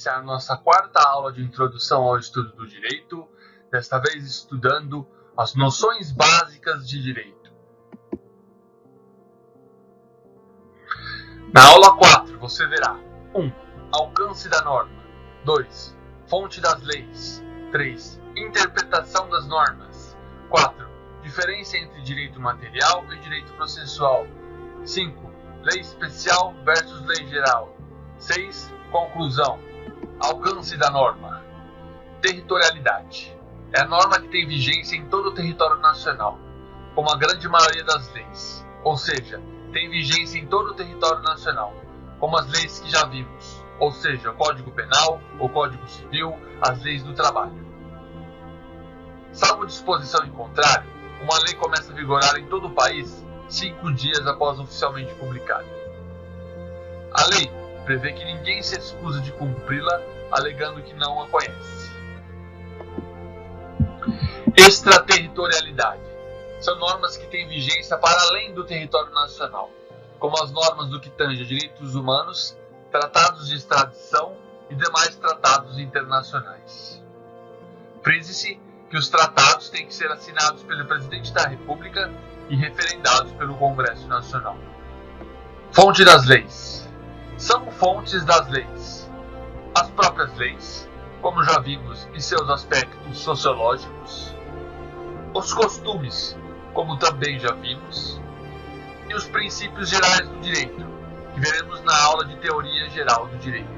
iniciar nossa quarta aula de introdução ao estudo do direito, desta vez estudando as noções básicas de direito. Na aula 4 você verá 1. Alcance da norma. 2. Fonte das leis. 3. Interpretação das normas. 4. Diferença entre direito material e direito processual. 5. Lei especial versus lei geral. 6. Conclusão. Alcance da norma. Territorialidade. É a norma que tem vigência em todo o território nacional, como a grande maioria das leis. Ou seja, tem vigência em todo o território nacional, como as leis que já vimos. Ou seja, o Código Penal, o Código Civil, as leis do trabalho. Salvo disposição em contrário, uma lei começa a vigorar em todo o país 5 dias após oficialmente publicada. A lei prevê que ninguém se excusa de cumpri-la, alegando que não a conhece. Extraterritorialidade. São normas que têm vigência para além do território nacional, como as normas do que tange a direitos humanos, tratados de extradição e demais tratados internacionais. Frise-se que os tratados têm que ser assinados pelo Presidente da República e referendados pelo Congresso Nacional. Fonte das leis. São fontes das leis as próprias leis, como já vimos em seus aspectos sociológicos, os costumes, como também já vimos, e os princípios gerais do direito, que veremos na aula de Teoria Geral do Direito.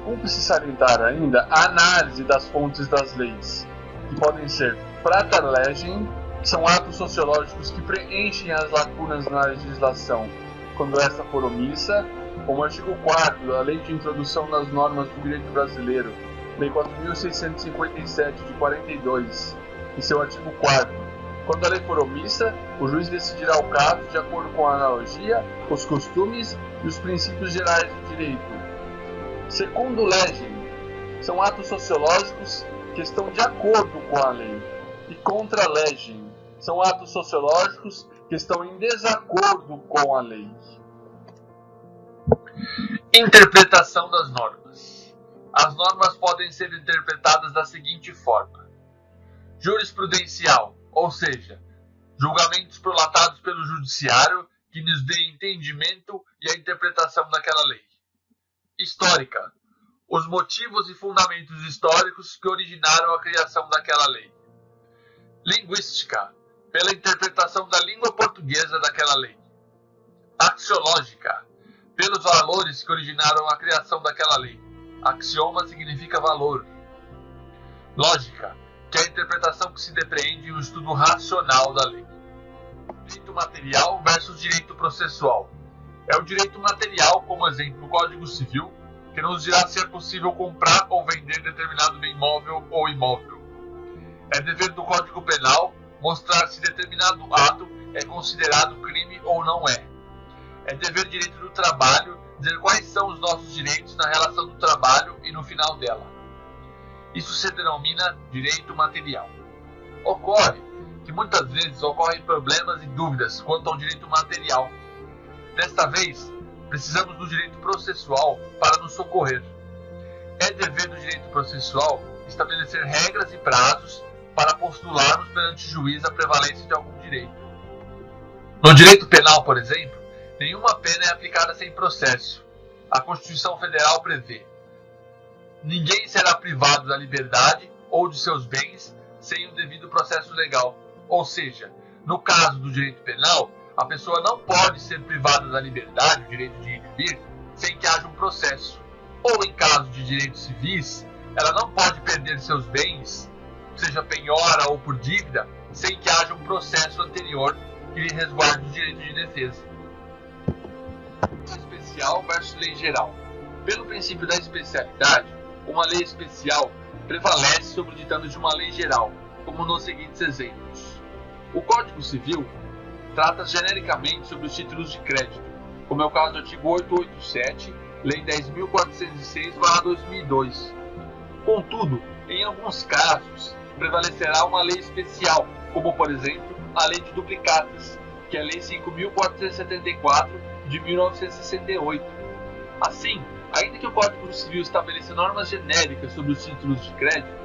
Cumpre-se salientar ainda a análise das fontes das leis, que podem ser prater legem, que são atos sociológicos que preenchem as lacunas na legislação, quando esta for omissa, como o artigo 4º da Lei de Introdução das Normas do Direito Brasileiro, Lei 4.657 de 42, em seu artigo 4º. Quando a lei for omissa, o juiz decidirá o caso de acordo com a analogia, os costumes e os princípios gerais do direito. Secundo legem, são atos sociológicos que estão de acordo com a lei. E contra legem, são atos sociológicos que estão em desacordo com a lei. Interpretação das normas. As normas podem ser interpretadas da seguinte forma: jurisprudencial, ou seja, julgamentos prolatados pelo judiciário que nos dê entendimento e a interpretação daquela lei. Histórica, os motivos e fundamentos históricos que originaram a criação daquela lei. Linguística, pela interpretação da língua portuguesa daquela lei. Axiológica, pelos valores que originaram a criação daquela lei. Axioma significa valor. Lógica, que é a interpretação que se depreende em um estudo racional da lei. Direito material versus direito processual. É o direito material, como exemplo, o Código Civil, que nos dirá se é possível comprar ou vender determinado bem móvel ou imóvel. É dever do Código Penal mostrar se determinado ato é considerado crime ou não é. É dever direito do trabalho dizer quais são os nossos direitos na relação do trabalho e no final dela. Isso se denomina direito material. Ocorre que muitas vezes ocorrem problemas e dúvidas quanto ao direito material. Desta vez, precisamos do direito processual para nos socorrer. É dever do direito processual estabelecer regras e prazos para postularmos perante o juiz a prevalência de algum direito. No direito penal, por exemplo, nenhuma pena é aplicada sem processo. A Constituição Federal prevê: ninguém será privado da liberdade ou de seus bens sem o devido processo legal. Ou seja, no caso do direito penal, a pessoa não pode ser privada da liberdade, o direito de ir e vir, sem que haja um processo. Ou em caso de direitos civis, ela não pode perder seus bens, seja penhora ou por dívida, sem que haja um processo anterior que lhe resguarde o direito de defesa. Lei especial versus lei geral. Pelo princípio da especialidade, uma lei especial prevalece sobre o ditame de uma lei geral, como nos seguintes exemplos. O Código Civil trata genericamente sobre os títulos de crédito, como é o caso do artigo 887, Lei 10.406/2002. Contudo, em alguns casos, prevalecerá uma lei especial, como por exemplo a Lei de Duplicatas, que é a Lei 5.474 de 1968. Assim, Ainda que o Código Civil estabeleça normas genéricas sobre os títulos de crédito,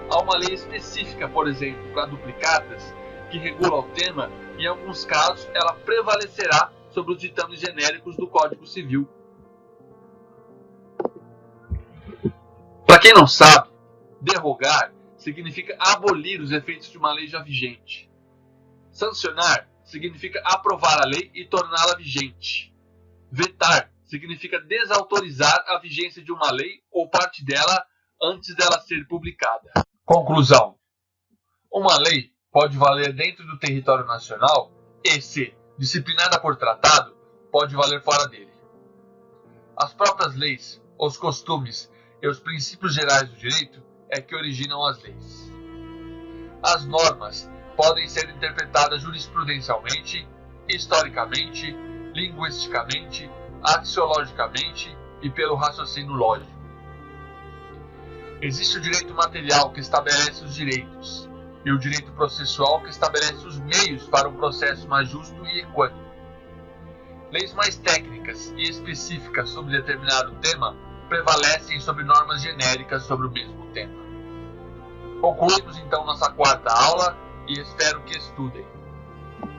há uma lei específica, por exemplo, para duplicatas, que regula o tema e, em alguns casos, ela prevalecerá sobre os ditames genéricos do Código Civil. Para quem não sabe, derrogar significa abolir os efeitos de uma lei já vigente. Sancionar significa aprovar a lei e torná-la vigente. Vetar significa desautorizar a vigência de uma lei ou parte dela antes dela ser publicada. Conclusão: uma lei pode valer dentro do território nacional e, se disciplinada por tratado, pode valer fora dele. As próprias leis, os costumes e os princípios gerais do direito é que originam as leis. As normas podem ser interpretadas jurisprudencialmente, historicamente, linguisticamente, axiologicamente e pelo raciocínio lógico. Existe o direito material, que estabelece os direitos, e o direito processual, que estabelece os meios para um processo mais justo e equânime. Leis mais técnicas e específicas sobre determinado tema prevalecem sobre normas genéricas sobre o mesmo tema. Concluímos então nossa quarta aula e espero que estudem.